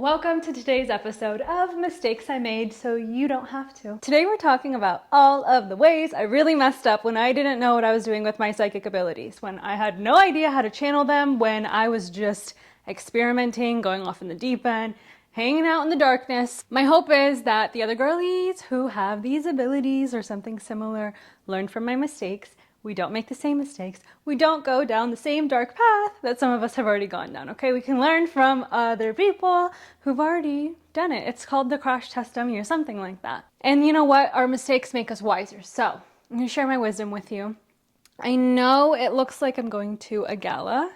Welcome to today's episode of Mistakes I Made So You Don't Have to. Today we're talking about all of the ways I really messed up when I didn't know what I was doing with my psychic abilities, when I had no idea how to channel them, when I was just experimenting, going off in the deep end, hanging out in the darkness. My hope is that the other girlies who have these abilities or something similar learn from my mistakes. We don't make the same mistakes. We don't go down the same dark path that some of us have already gone down, okay? We can learn from other people who've already done it. It's called the crash test dummy or something like that. And you know what? Our mistakes make us wiser. So I'm gonna share my wisdom with you. I know it looks like I'm going to a gala,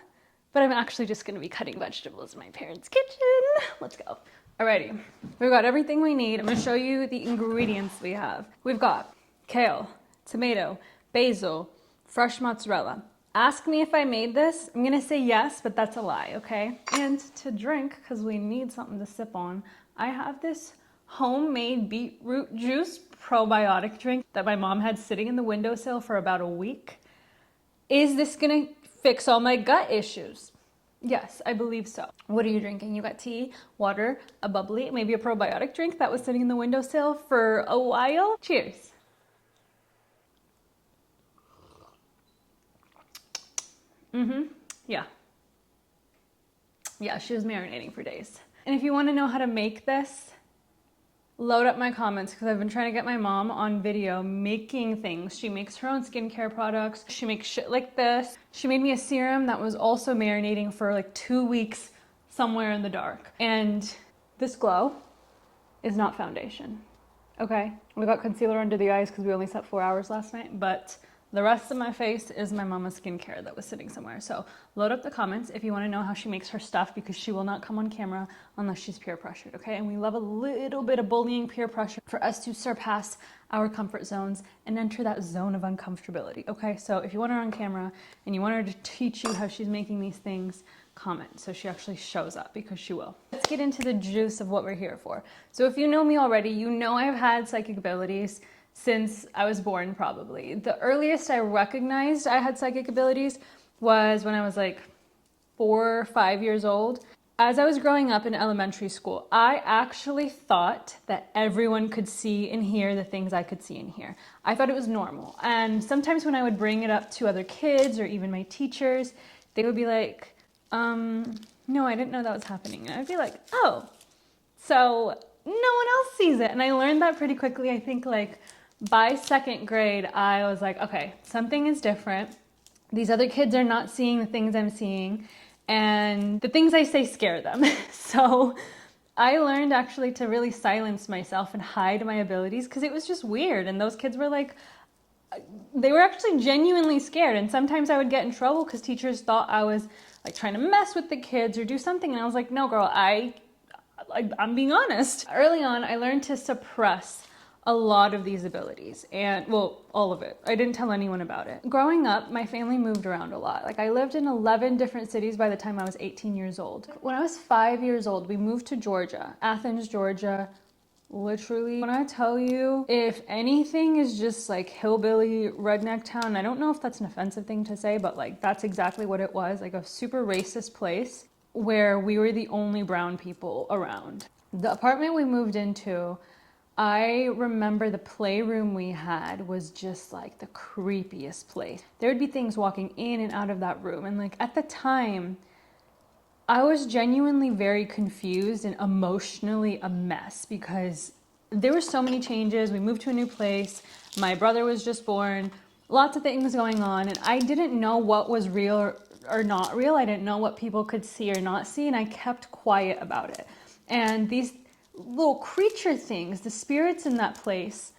but I'm actually just gonna be cutting vegetables in my parents' kitchen. Let's go. Alrighty, we've got everything we need. I'm gonna show you the ingredients we have. We've got kale, tomato, basil, fresh mozzarella. Ask me if I made this. I'm gonna say yes, but that's a lie, okay? And to drink, because we need something to sip on, I have this homemade beetroot juice probiotic drink that my mom had sitting in the windowsill for about a week. Is this gonna fix all my gut issues? Yes, I believe so. What are you drinking? You got tea, water, a bubbly, maybe a probiotic drink that was sitting in the windowsill for a while? Cheers. Yeah. Yeah, she was marinating for days. And if you want to know how to make this, load up my comments because I've been trying to get my mom on video making things. She makes her own skincare products. She makes shit like this. She made me a serum that was also marinating for like 2 weeks somewhere in the dark. And this glow is not foundation. Okay? We got concealer under the eyes because we only slept 4 hours last night, but the rest of my face is my mama's skincare that was sitting somewhere. So load up the comments if you want to know how she makes her stuff, because she will not come on camera unless she's peer pressured, okay? And we love a little bit of bullying peer pressure for us to surpass our comfort zones and enter that zone of uncomfortability, okay? So if you want her on camera and you want her to teach you how she's making these things, comment so she actually shows up, because she will. Let's get into the juice of what we're here for. So if you know me already, you know I've had psychic abilities since I was born, probably. The earliest I recognized I had psychic abilities was when I was like 4 or 5 years old. As I was growing up in elementary school, I actually thought that everyone could see and hear the things I could see and hear. I thought it was normal. And sometimes when I would bring it up to other kids or even my teachers, they would be like, no, I didn't know that was happening. And I'd be like, oh, so no one else sees it. And I learned that pretty quickly. I think like by second grade, I was like, okay, something is different. These other kids are not seeing the things I'm seeing, and the things I say scare them. So I learned actually to really silence myself and hide my abilities, because it was just weird. And those kids were like, they were actually genuinely scared. And sometimes I would get in trouble because teachers thought I was like trying to mess with the kids or do something. And I was like, no, girl, I'm being honest. Early on, I learned to suppress a lot of these abilities, and well, all of it. I didn't tell anyone about it. Growing up, my family moved around a lot. Like I lived in 11 different cities by the time I was 18 years old. When I was 5 years old, we moved to Georgia, Athens, Georgia. Literally, when I tell you, if anything is just like hillbilly redneck town, I don't know if that's an offensive thing to say, but like that's exactly what it was, like a super racist place where we were the only brown people around. The apartment we moved into, I remember the playroom we had was just like the creepiest place. There would be things walking in and out of that room. And like at the time, I was genuinely very confused and emotionally a mess, because there were so many changes. We moved to a new place. My brother was just born. Lots of things going on. And I didn't know what was real or not real. I didn't know what people could see or not see. And I kept quiet about it. And these little creature things, the spirits in that place,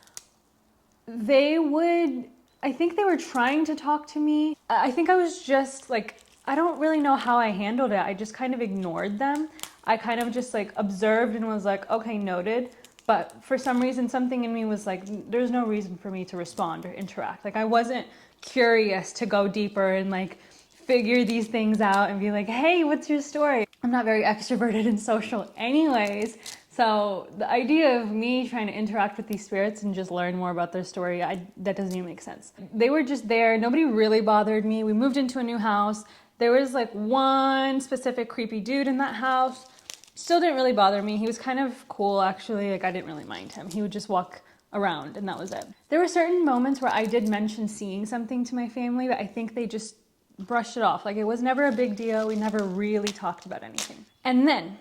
I think they were trying to talk to me. I think I was just like, I don't really know how I handled it. I just kind of ignored them. I kind of just like observed and was like, okay, noted. But for some reason, something in me was like, there's no reason for me to respond or interact. Like I wasn't curious to go deeper and like figure these things out and be like, hey, what's your story? I'm not very extroverted and social anyways. So the idea of me trying to interact with these spirits and just learn more about their story, that doesn't even make sense. They were just there. Nobody really bothered me. We moved into a new house. There was like one specific creepy dude in that house. Still didn't really bother me. He was kind of cool, actually. Like, I didn't really mind him. He would just walk around and that was it. There were certain moments where I did mention seeing something to my family, but I think they just brushed it off. Like, it was never a big deal. We never really talked about anything. And then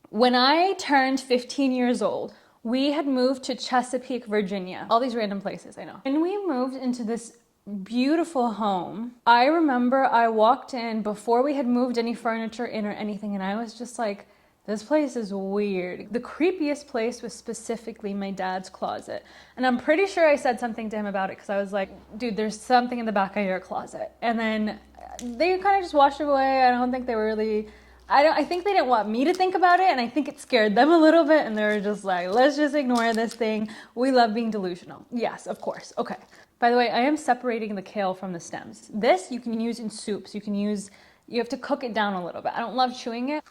when I turned 15 years old, we had moved to Chesapeake, Virginia. All these random places, I know. And we moved into this beautiful home. I remember I walked in before we had moved any furniture in or anything, and I was just like, this place is weird. The creepiest place was specifically my dad's closet. And I'm pretty sure I said something to him about it because I was like, dude, there's something in the back of your closet. And then they kind of just washed it away. I don't think they were really, I think they didn't want me to think about it. And I think it scared them a little bit. And they were just like, let's just ignore this thing. We love being delusional. Yes, of course. Okay. By the way, I am separating the kale from the stems. This you can use in soups. You have to cook it down a little bit. I don't love chewing it.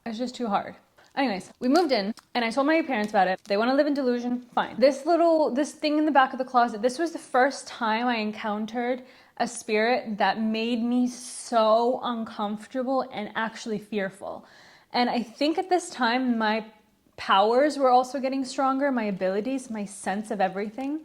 It's just too hard. Anyways, we moved in and I told my parents about it. They want to live in delusion, fine. This thing in the back of the closet, this was the first time I encountered a spirit that made me so uncomfortable and actually fearful. And I think at this time, my powers were also getting stronger, my abilities, my sense of everything.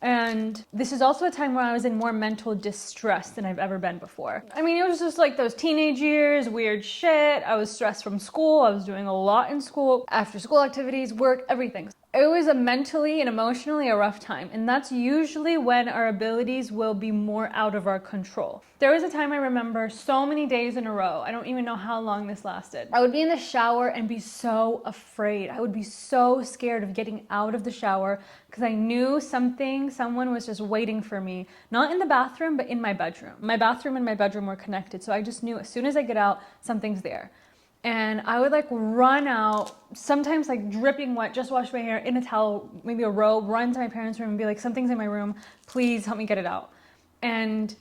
And this is also a time where I was in more mental distress than I've ever been before. I mean, it was just like those teenage years, weird shit. I was stressed from school. I was doing a lot in school, after school activities, work, everything. It was a mentally and emotionally a rough time. And that's usually when our abilities will be more out of our control. There was a time I remember so many days in a row. I don't even know how long this lasted. I would be in the shower and be so afraid. I would be so scared of getting out of the shower because I knew someone was just waiting for me. Not in the bathroom, but in my bedroom. My bathroom and my bedroom were connected. So I just knew as soon as I get out, something's there. And I would like run out, sometimes like dripping wet, just wash my hair in a towel, maybe a robe, run to my parents' room and be like, something's in my room, please help me get it out. And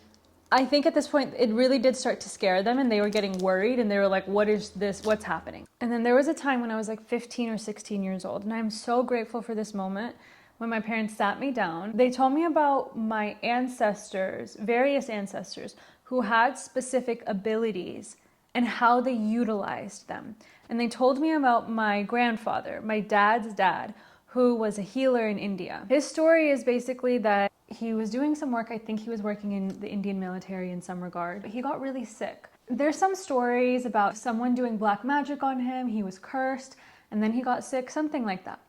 I think at this point, it really did start to scare them and they were getting worried and they were like, what is this? What's happening? And then there was a time when I was like 15 or 16 years old. And I'm so grateful for this moment when my parents sat me down. They told me about my ancestors, various ancestors who had specific abilities and how they utilized them. And they told me about my grandfather, my dad's dad, who was a healer in India. His story is basically that he was doing some work. I think he was working in the Indian military in some regard. He got really sick. There's some stories about someone doing black magic on him. He was cursed and then he got sick, something like that.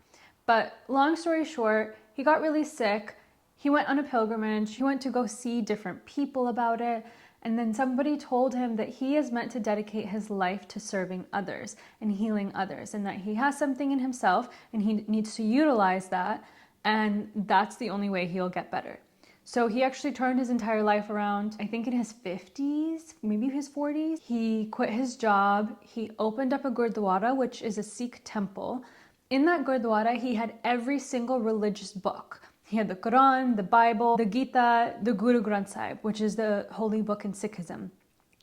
But long story short, he got really sick. He went on a pilgrimage. He went to go see different people about it. And then somebody told him that he is meant to dedicate his life to serving others and healing others, and that he has something in himself and he needs to utilize that, and that's the only way he'll get better. So he actually turned his entire life around, I think in his 50s, maybe his 40s. He quit his job. He opened up a Gurdwara, which is a Sikh temple. In that Gurdwara, he had every single religious book. He had the Quran, the Bible, the Gita, the Guru Granth Sahib, which is the holy book in Sikhism.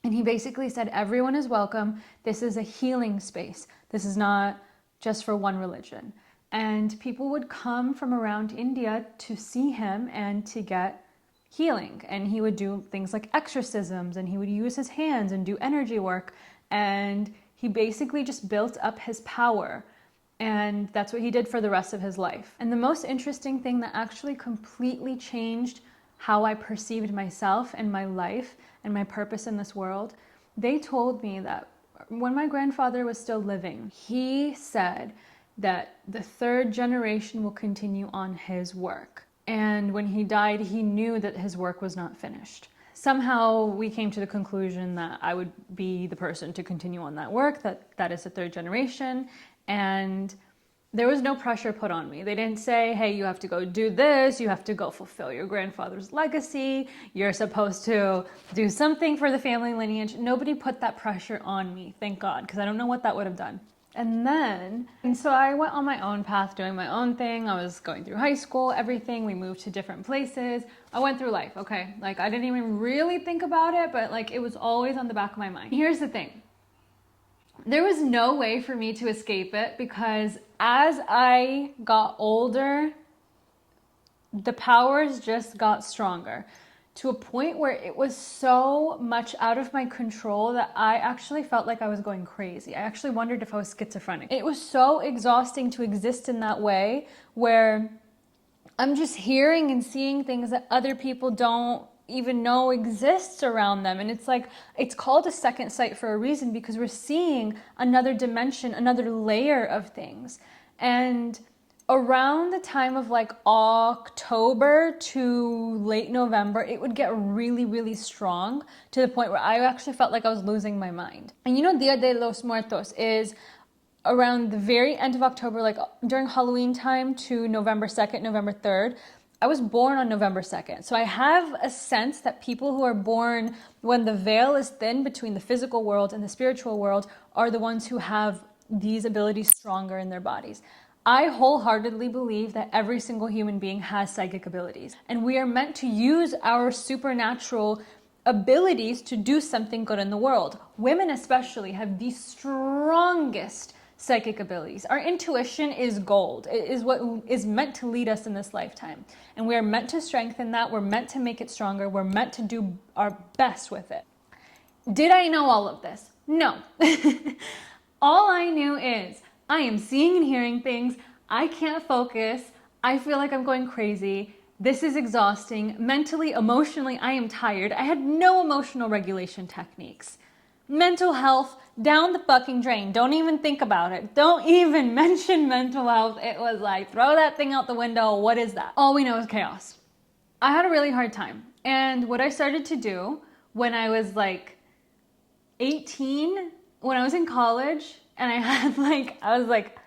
And he basically said, everyone is welcome. This is a healing space. This is not just for one religion. And people would come from around India to see him and to get healing. And he would do things like exorcisms, and he would use his hands and do energy work. And he basically just built up his power. And that's what he did for the rest of his life. And the most interesting thing that actually completely changed how I perceived myself and my life and my purpose in this world, they told me that when my grandfather was still living, he said that the third generation will continue on his work. And when he died, he knew that his work was not finished. Somehow we came to the conclusion that I would be the person to continue on that work, that is the third generation. And there was no pressure put on me. They didn't say, hey, you have to go do this. You have to go fulfill your grandfather's legacy. You're supposed to do something for the family lineage. Nobody put that pressure on me, thank God, because I don't know what that would have done. And so I went on my own path, doing my own thing. I was going through high school, everything. We moved to different places. I went through life, okay? Like, I didn't even really think about it, but like, it was always on the back of my mind. Here's the thing. There was no way for me to escape it, because as I got older, the powers just got stronger. to a point where it was so much out of my control that I actually felt like I was going crazy. I actually wondered if I was schizophrenic. It was so exhausting to exist in that way where I'm just hearing and seeing things that other people don't even know exists around them. And it's like, it's called a second sight for a reason, because we're seeing another dimension, another layer of things. And around the time of like October to late November, it would get really, really strong to the point where I actually felt like I was losing my mind. And you know, Dia de los Muertos is around the very end of October, like during Halloween time to November 2nd, November 3rd. I was born on November 2nd. So I have a sense that people who are born when the veil is thin between the physical world and the spiritual world are the ones who have these abilities stronger in their bodies. I wholeheartedly believe that every single human being has psychic abilities, and we are meant to use our supernatural abilities to do something good in the world. Women especially have the strongest psychic abilities. Our intuition is gold. It is what is meant to lead us in this lifetime. And we are meant to strengthen that. We're meant to make it stronger. We're meant to do our best with it. Did I know all of this? No. All I knew is I am seeing and hearing things. I can't focus. I feel like I'm going crazy. This is exhausting. Mentally, emotionally, I am tired. I had no emotional regulation techniques. Mental health, down the fucking drain. Don't even think about it. Don't even mention mental health. It was like, throw that thing out the window. What is that? All we know is chaos. I had a really hard time. And what I started to do when I was like 18, when I was in college, and I was like,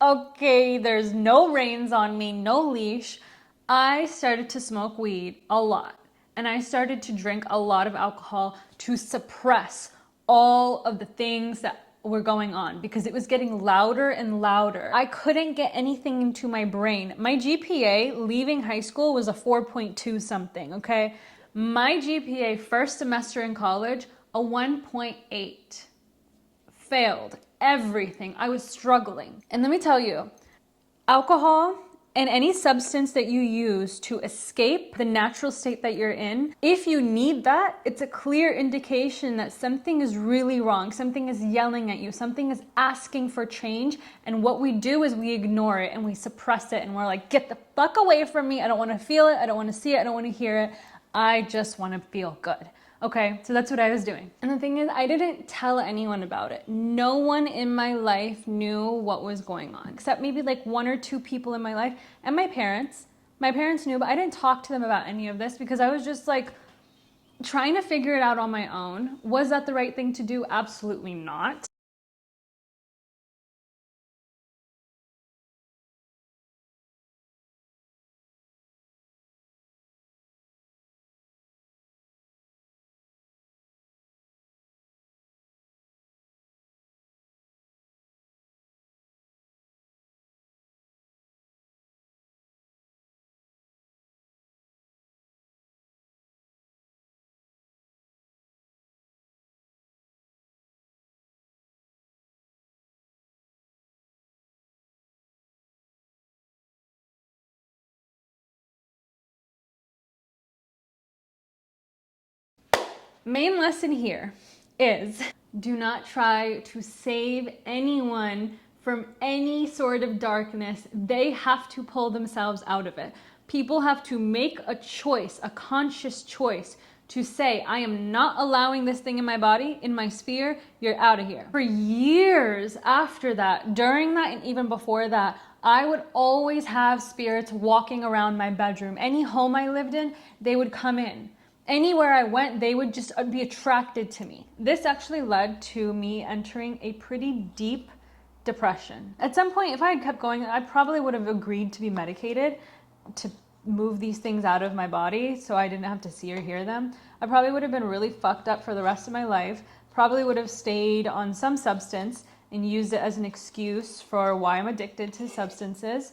okay, there's no reins on me, no leash. I started to smoke weed a lot. And I started to drink a lot of alcohol to suppress all of the things that were going on, because it was getting louder and louder. I couldn't get anything into my brain. My GPA leaving high school was a 4.2 something, okay? My GPA first semester in college, a 1.8. Failed everything. I was struggling. And let me tell you, alcohol and any substance that you use to escape the natural state that you're in, if you need that, it's a clear indication that something is really wrong. Something is yelling at you. Something is asking for change. And what we do is we ignore it and we suppress it. And we're like, get the fuck away from me. I don't want to feel it. I don't want to see it. I don't want to hear it. I just want to feel good. Okay, so that's what I was doing. And the thing is, I didn't tell anyone about it. No one in my life knew what was going on, except maybe like 1 or 2 people in my life and my parents. My parents knew, but I didn't talk to them about any of this because I was just like trying to figure it out on my own. Was that the right thing to do? Absolutely not. Main lesson here is do not try to save anyone from any sort of darkness. They have to pull themselves out of it. People have to make a choice, a conscious choice to say, I am not allowing this thing in my body, in my sphere, you're out of here. For years after that, during that, and even before that, I would always have spirits walking around my bedroom. Any home I lived in, they would come in. Anywhere I went, they would just be attracted to me. This actually led to me entering a pretty deep depression. At some point, if I had kept going, I probably would have agreed to be medicated to move these things out of my body so I didn't have to see or hear them. I probably would have been really fucked up for the rest of my life, probably would have stayed on some substance and used it as an excuse for why I'm addicted to substances.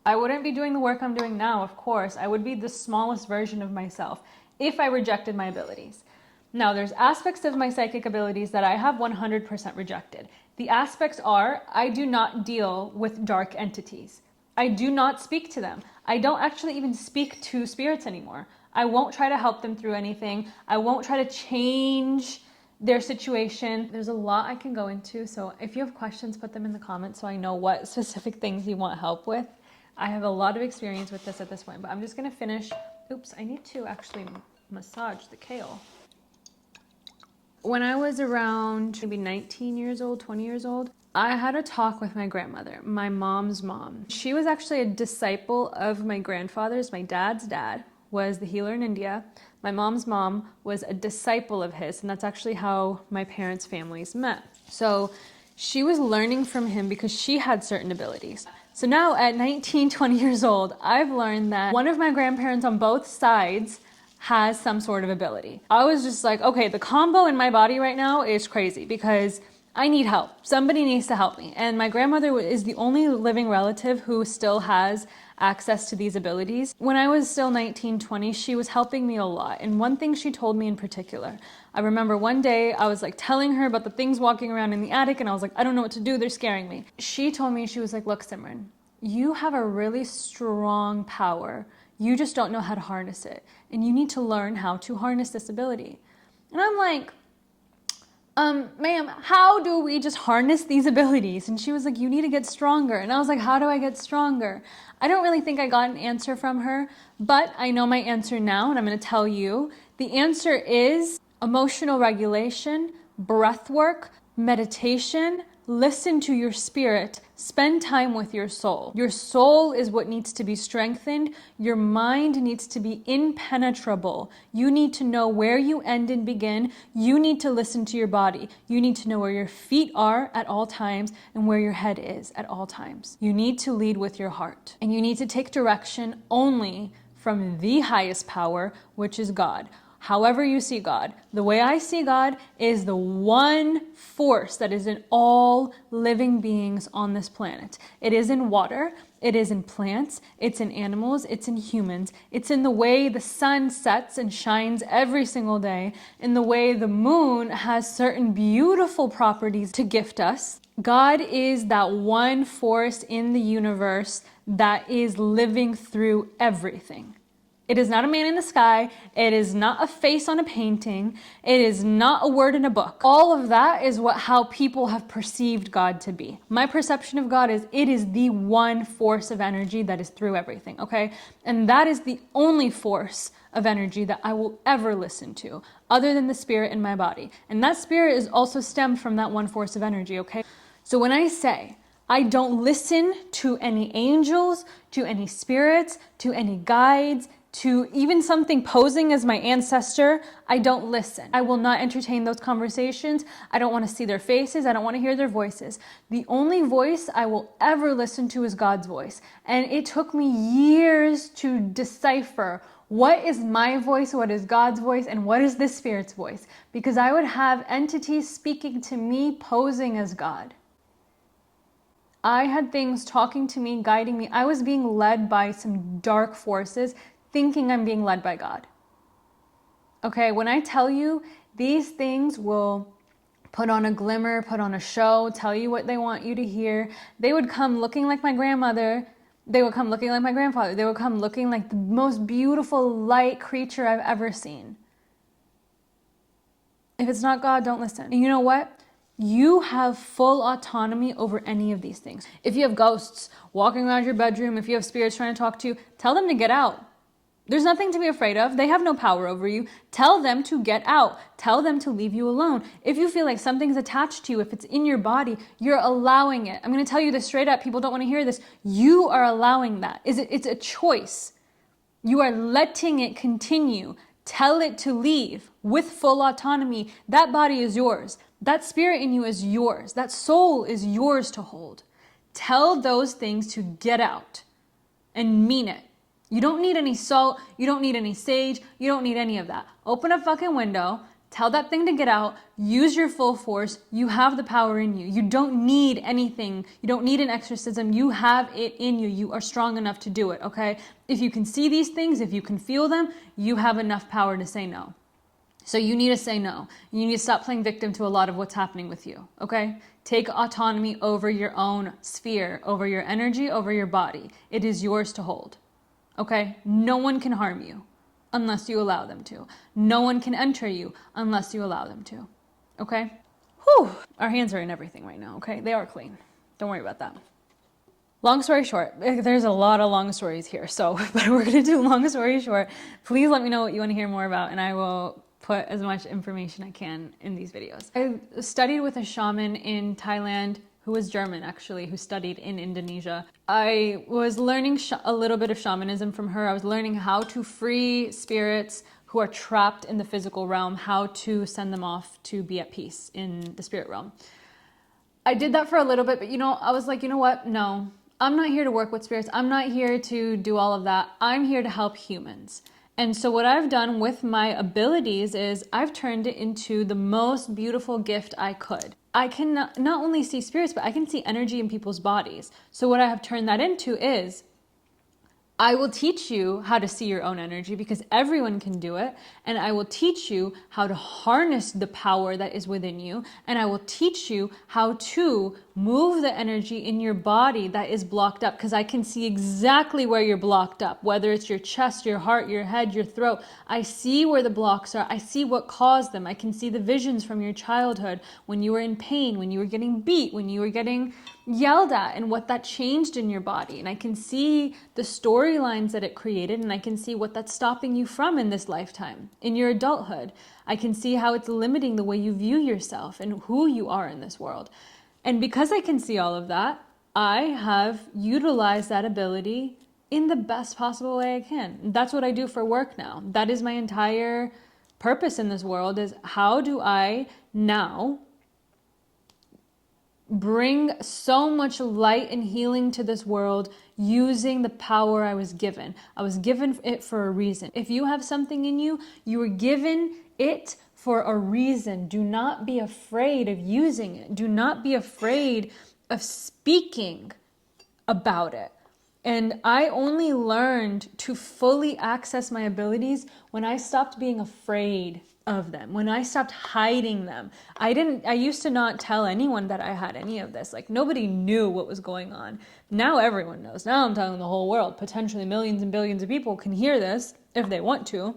I wouldn't be doing the work I'm doing now, of course. I would be the smallest version of myself if I rejected my abilities. Now, there's aspects of my psychic abilities that I have 100% rejected. The aspects are, I do not deal with dark entities. I do not speak to them. I don't actually even speak to spirits anymore. I won't try to help them through anything. I won't try to change their situation. There's a lot I can go into. So if you have questions, put them in the comments so I know what specific things you want help with. I have a lot of experience with this at this point, but I'm just gonna finish. Oops, I need to actually massage the kale. When I was around maybe 19 years old, 20 years old, I had a talk with my grandmother, my mom's mom. She was actually a disciple of my grandfather's. My dad's dad was the healer in India. My mom's mom was a disciple of his, and that's actually how my parents' families met. So she was learning from him because she had certain abilities. So now at 19, 20 years old, I've learned that one of my grandparents on both sides has some sort of ability. I was just like, okay, the combo in my body right now is crazy because I need help. Somebody needs to help me. And my grandmother is the only living relative who still has access to these abilities. When I was still 19, 20, she was helping me a lot. And one thing she told me in particular, I remember one day I was like telling her about the things walking around in the attic and I was like, I don't know what to do, they're scaring me. She told me, she was like, look, Simran, you have a really strong power. You just don't know how to harness it. And you need to learn how to harness this ability. And I'm like, ma'am, how do we just harness these abilities? And she was like, you need to get stronger. And I was like, how do I get stronger? I don't really think I got an answer from her, but I know my answer now, and I'm going to tell you. The answer is emotional regulation, breath work, meditation, listen to your spirit, spend time with your soul. Your soul is what needs to be strengthened. Your mind needs to be impenetrable. You need to know where you end and begin. You need to listen to your body. You need to know where your feet are at all times and where your head is at all times. You need to lead with your heart, and you need to take direction only from the highest power, which is God. However you see God. The way I see God is the one force that is in all living beings on this planet. It is in water, it is in plants, it's in animals, it's in humans. It's in the way the sun sets and shines every single day, in the way the moon has certain beautiful properties to gift us. God is that one force in the universe that is living through everything. It is not a man in the sky. It is not a face on a painting. It is not a word in a book. All of that is how people have perceived God to be. My perception of God is it is the one force of energy that is through everything, okay? And that is the only force of energy that I will ever listen to, other than the spirit in my body. And that spirit is also stemmed from that one force of energy, okay? So when I say I don't listen to any angels, to any spirits, to any guides, to even something posing as my ancestor, I don't listen. I will not entertain those conversations. I don't want to see their faces. I don't want to hear their voices. The only voice I will ever listen to is God's voice. And it took me years to decipher what is my voice, what is God's voice, and what is this spirit's voice. Because I would have entities speaking to me posing as God. I had things talking to me, guiding me. I was being led by some dark forces, thinking I'm being led by God. Okay, when I tell you, these things will put on a glimmer, put on a show, tell you what they want you to hear. They would come looking like my grandmother. They would come looking like my grandfather. They would come looking like the most beautiful light creature I've ever seen. If it's not God, don't listen. And you know what? You have full autonomy over any of these things. If you have ghosts walking around your bedroom, if you have spirits trying to talk to you, tell them to get out. There's nothing to be afraid of. They have no power over you. Tell them to get out. Tell them to leave you alone. If you feel like something's attached to you, if it's in your body, you're allowing it. I'm going to tell you this straight up. People don't want to hear this. You are allowing that. It's a choice. You are letting it continue. Tell it to leave with full autonomy. That body is yours. That spirit in you is yours. That soul is yours to hold. Tell those things to get out and mean it. You don't need any salt. You don't need any sage. You don't need any of that. Open a fucking window. Tell that thing to get out. Use your full force. You have the power in you. You don't need anything. You don't need an exorcism. You have it in you. You are strong enough to do it, okay? If you can see these things, if you can feel them, you have enough power to say no. So you need to say no. You need to stop playing victim to a lot of what's happening with you, okay? Take autonomy over your own sphere, over your energy, over your body. It is yours to hold, okay? No one can harm you unless you allow them to. No one can enter you unless you allow them to, okay? Whew. Our hands are in everything right now, okay? They are clean. Don't worry about that. Long story short, there's a lot of long stories here, so, but we're gonna do long story short. Please let me know what you wanna hear more about, and I will put as much information I can in these videos. I studied with a shaman in Thailand who was German, actually, who studied in Indonesia. I was learning a little bit of shamanism from her. I was learning how to free spirits who are trapped in the physical realm, how to send them off to be at peace in the spirit realm. I did that for a little bit, but I was like, you know what? No, I'm not here to work with spirits. I'm not here to do all of that. I'm here to help humans. And so what I've done with my abilities is I've turned it into the most beautiful gift I could. I can not only see spirits, but I can see energy in people's bodies. So what I have turned that into is I will teach you how to see your own energy, because everyone can do it. And I will teach you how to harness the power that is within you. And I will teach you how to move the energy in your body that is blocked up, because I can see exactly where you're blocked up, whether it's your chest, your heart, your head, your throat. I see where the blocks are. I see what caused them. I can see the visions from your childhood when you were in pain, when you were getting beat, when you were getting yelled at, and what that changed in your body. And I can see the storylines that it created, and I can see what that's stopping you from in this lifetime, in your adulthood. I can see how it's limiting the way you view yourself and who you are in this world. And because I can see all of that, I have utilized that ability in the best possible way I can. That's what I do for work now. That is my entire purpose in this world, is how do I now bring so much light and healing to this world using the power I was given. I was given it for a reason. If you have something in you, you were given it for a reason. Do not be afraid of using it. Do not be afraid of speaking about it. And I only learned to fully access my abilities when I stopped being afraid of them, when I stopped hiding them. I used to not tell anyone that I had any of this. Like, nobody knew what was going on. Now everyone knows. Now I'm telling the whole world. Potentially millions and billions of people can hear this if they want to.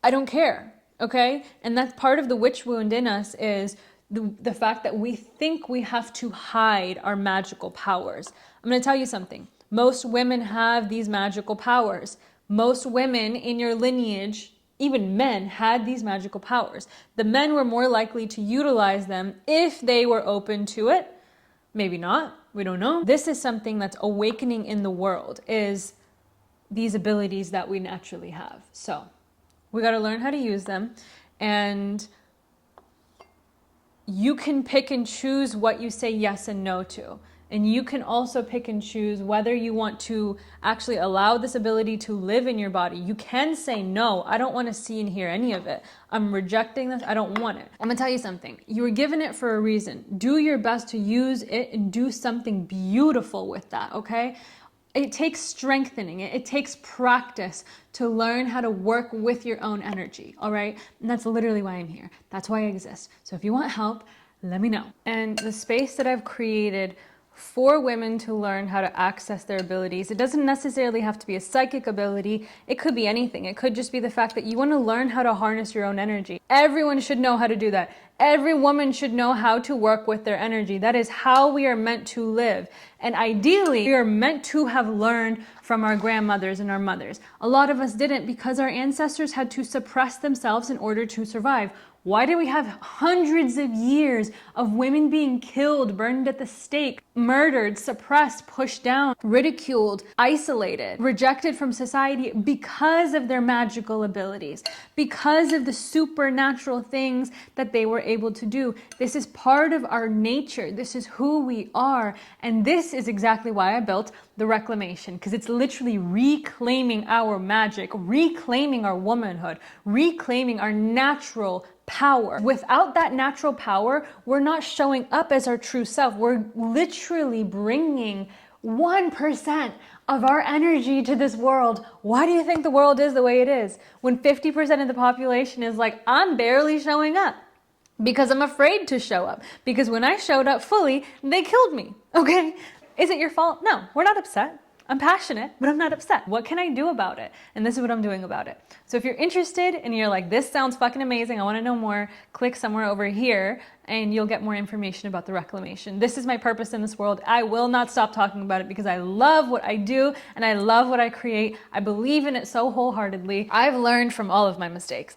I don't care, okay? And that's part of the witch wound in us, is the fact that we think we have to hide our magical powers. I'm going to tell you something. Most women have these magical powers. Most women in your lineage, even men, had these magical powers. The men were more likely to utilize them if they were open to it. Maybe not. We don't know. This is something that's awakening in the world, is these abilities that we naturally have. So we got to learn how to use them. And you can pick and choose what you say yes and no to. And you can also pick and choose whether you want to actually allow this ability to live in your body. You can say, no, I don't want to see and hear any of it. I'm rejecting this. I don't want it. I'm going to tell you something. You were given it for a reason. Do your best to use it and do something beautiful with that, okay? It takes strengthening. It takes practice to learn how to work with your own energy, all right? And that's literally why I'm here. That's why I exist. So if you want help, let me know. And the space that I've created for women to learn how to access their abilities. It doesn't necessarily have to be a psychic ability. It could be anything. It could just be the fact that you want to learn how to harness your own energy. Everyone should know how to do that. Every woman should know how to work with their energy. That is how we are meant to live. And ideally, we are meant to have learned from our grandmothers and our mothers. A lot of us didn't, because our ancestors had to suppress themselves in order to survive. Why do we have hundreds of years of women being killed, burned at the stake, murdered, suppressed, pushed down, ridiculed, isolated, rejected from society because of their magical abilities, because of the supernatural things that they were able to do? This is part of our nature. This is who we are. And this is exactly why I built the reclamation, because it's literally reclaiming our magic, reclaiming our womanhood, reclaiming our natural power. Without that natural power, we're not showing up as our true self. We're literally bringing 1% of our energy to this world. Why do you think the world is the way it is? When 50% of the population is like, I'm barely showing up because I'm afraid to show up. Because when I showed up fully, they killed me. Okay? Is it your fault? No, we're not upset. I'm passionate, but I'm not upset. What can I do about it? And this is what I'm doing about it. So if you're interested and you're like, this sounds fucking amazing, I want to know more, click somewhere over here and you'll get more information about the reclamation. This is my purpose in this world. I will not stop talking about it because I love what I do and I love what I create. I believe in it so wholeheartedly. I've learned from all of my mistakes.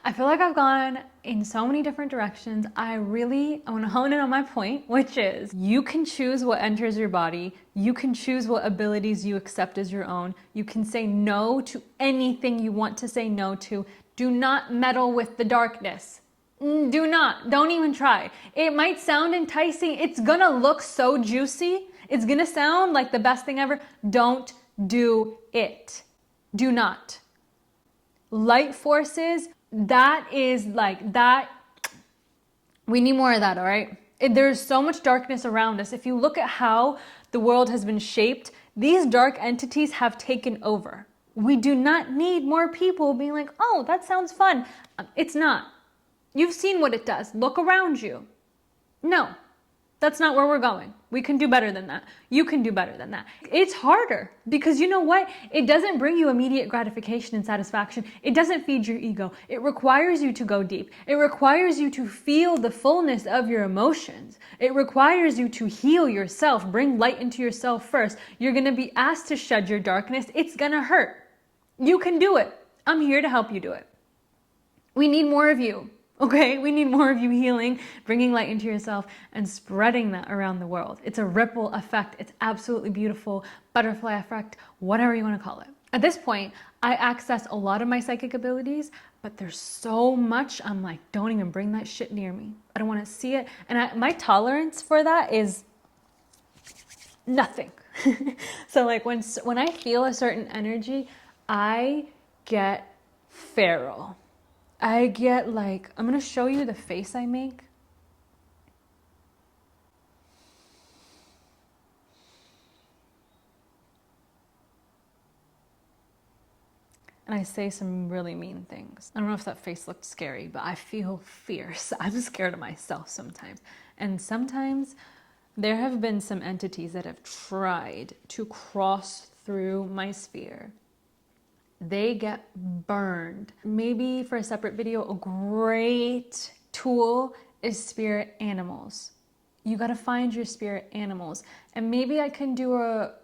I feel like I've gone in so many different directions. I want to hone in on my point, which is you can choose what enters your body. You can choose what abilities you accept as your own. You can say no to anything you want to say no to. Do not meddle with the darkness. Do not. Don't even try. It might sound enticing. It's gonna look so juicy. It's gonna sound like the best thing ever. Don't do it. Do not. Light forces, that is like that. We need more of that, all right? There's so much darkness around us. If you look at how the world has been shaped, these dark entities have taken over. We do not need more people being like, oh, that sounds fun. It's not. You've seen what it does. Look around you. No. That's not where we're going. We can do better than that. You can do better than that. It's harder because you know what? It doesn't bring you immediate gratification and satisfaction. It doesn't feed your ego. It requires you to go deep. It requires you to feel the fullness of your emotions. It requires you to heal yourself, bring light into yourself first. You're going to be asked to shed your darkness. It's going to hurt. You can do it. I'm here to help you do it. We need more of you. Okay, we need more of you healing, bringing light into yourself and spreading that around the world. It's a ripple effect. It's absolutely beautiful. Butterfly effect, whatever you want to call it. At this point, I access a lot of my psychic abilities, but there's so much I'm like, don't even bring that shit near me. I don't want to see it. And my tolerance for that is nothing. So like when I feel a certain energy, I get feral. I get like, I'm going to show you the face I make. And I say some really mean things. I don't know if that face looked scary, but I feel fierce. I'm scared of myself sometimes. And sometimes there have been some entities that have tried to cross through my sphere. They get burned. Maybe for a separate video, a great tool is spirit animals. You got to find your spirit animals. And maybe I can do a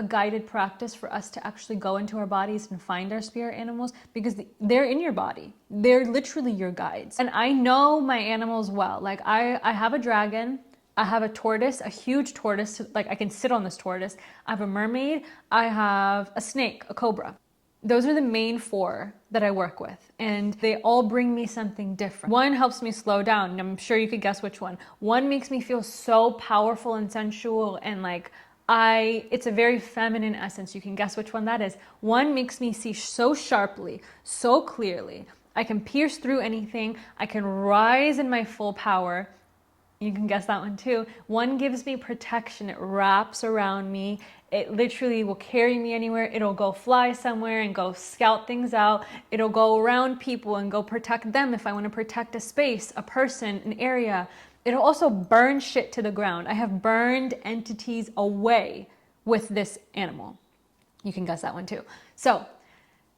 guided practice for us to actually go into our bodies and find our spirit animals because they're in your body. They're literally your guides. And I know my animals well. Like I have a dragon. I have a tortoise, a huge tortoise. Like I can sit on this tortoise. I have a mermaid. I have a snake, a cobra. Those are the main 4 that I work with, and they all bring me something different. One helps me slow down, and I'm sure you could guess which one. One makes me feel so powerful and sensual, and like it's a very feminine essence. You can guess which one that is. One makes me see so sharply, so clearly. I can pierce through anything. I can rise in my full power. You can guess that one too. One gives me protection. It wraps around me. It literally will carry me anywhere. It'll go fly somewhere and go scout things out. It'll go around people and go protect them if I want to protect a space, a person, an area. It'll also burn shit to the ground. I have burned entities away with this animal. You can guess that one too. So,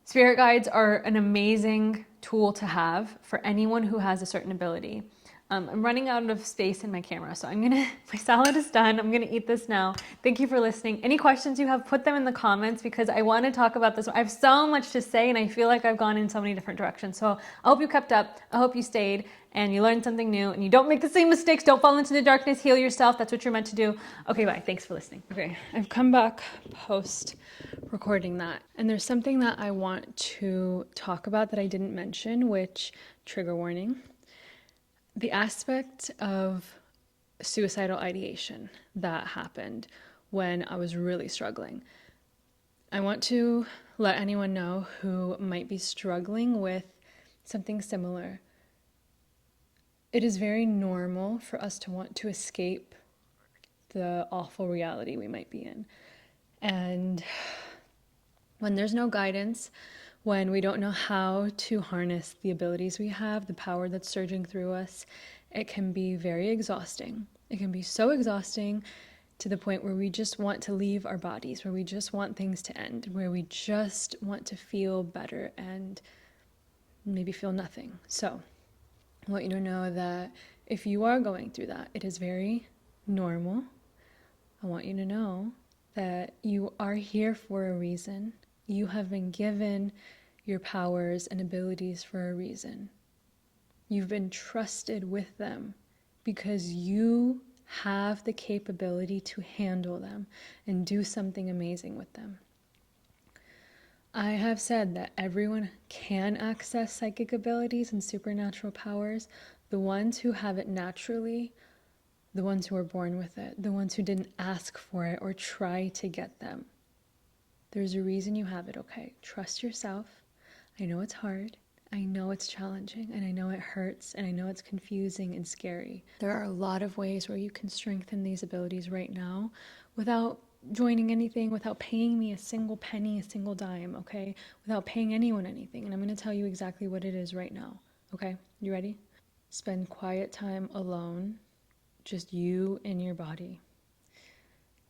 spirit guides are an amazing tool to have for anyone who has a certain ability. I'm running out of space in my camera, so my salad is done. I'm gonna eat this now. Thank you for listening. Any questions you have, put them in the comments because I want to talk about this. I have so much to say and I feel like I've gone in so many different directions. So I hope you kept up. I hope you stayed and you learned something new and you don't make the same mistakes. Don't fall into the darkness, heal yourself. That's what you're meant to do. Okay, bye. Thanks for listening. Okay, I've come back post recording that. And there's something that I want to talk about that I didn't mention, which, trigger warning, the aspect of suicidal ideation that happened when I was really struggling. I want to let anyone know who might be struggling with something similar. It is very normal for us to want to escape the awful reality we might be in. And when there's no guidance, when we don't know how to harness the abilities we have, the power that's surging through us, it can be very exhausting. It can be so exhausting to the point where we just want to leave our bodies, where we just want things to end, where we just want to feel better and maybe feel nothing. So I want you to know that if you are going through that, it is very normal. I want you to know that you are here for a reason. You have been given your powers and abilities for a reason. You've been trusted with them because you have the capability to handle them and do something amazing with them. I have said that everyone can access psychic abilities and supernatural powers. The ones who have it naturally, the ones who are born with it, the ones who didn't ask for it or try to get them. There's a reason you have it, okay? Trust yourself. I know it's hard. I know it's challenging, and I know it hurts, and I know it's confusing and scary. There are a lot of ways where you can strengthen these abilities right now without joining anything, without paying me a single penny, a single dime, okay? Without paying anyone anything. And I'm going to tell you exactly what it is right now, okay? You ready? Spend quiet time alone, just you and your body.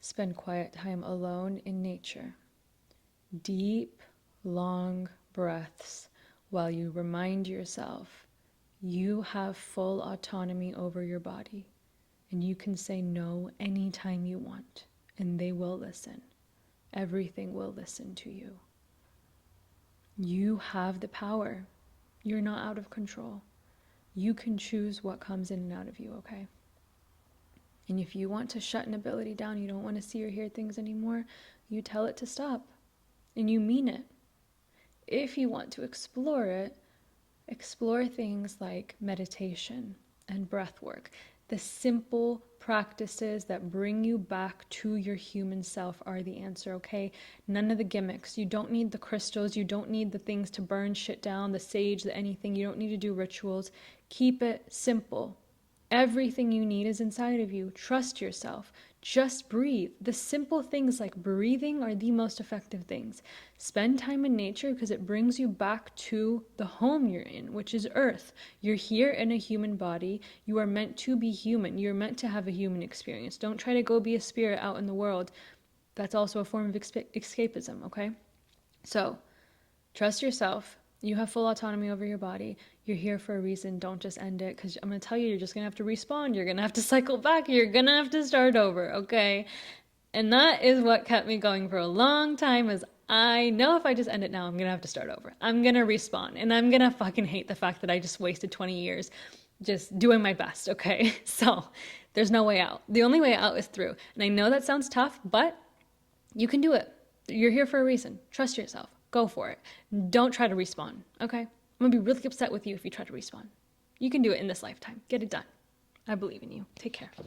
Spend quiet time alone in nature. Deep, long breaths while you remind yourself you have full autonomy over your body, and you can say no anytime you want, and they will listen. Everything will listen to you. You have the power. You're not out of control. You can choose what comes in and out of you, okay? And if you want to shut an ability down, you don't want to see or hear things anymore, you tell it to stop. And you mean it. If you want to explore it, explore things like meditation and breath work. The simple practices that bring you back to your human self are the answer, okay? None of the gimmicks. You don't need the crystals. You don't need the things to burn shit down, the sage, the anything. You don't need to do rituals. Keep it simple. Everything you need is inside of you. Trust yourself. Just breathe. The simple things like breathing are the most effective things. Spend time in nature because it brings you back to the home you're in, which is Earth. You're here in a human body. You are meant to be human. You're meant to have a human experience. Don't try to go be a spirit out in the world. That's also a form of escapism, okay? So, trust yourself. You have full autonomy over your body. You're here for a reason. Don't just end it, because I'm going to tell you, you're just going to have to respawn. You're going to have to cycle back. You're going to have to start over, okay? And that is what kept me going for a long time, is I know if I just end it now, I'm going to have to start over. I'm going to respawn, and I'm going to fucking hate the fact that I just wasted 20 years just doing my best, okay? So there's no way out. The only way out is through. And I know that sounds tough, but you can do it. You're here for a reason. Trust yourself. Go for it. Don't try to respawn, okay? I'm going to be really upset with you if you try to respawn. You can do it in this lifetime. Get it done. I believe in you. Take care.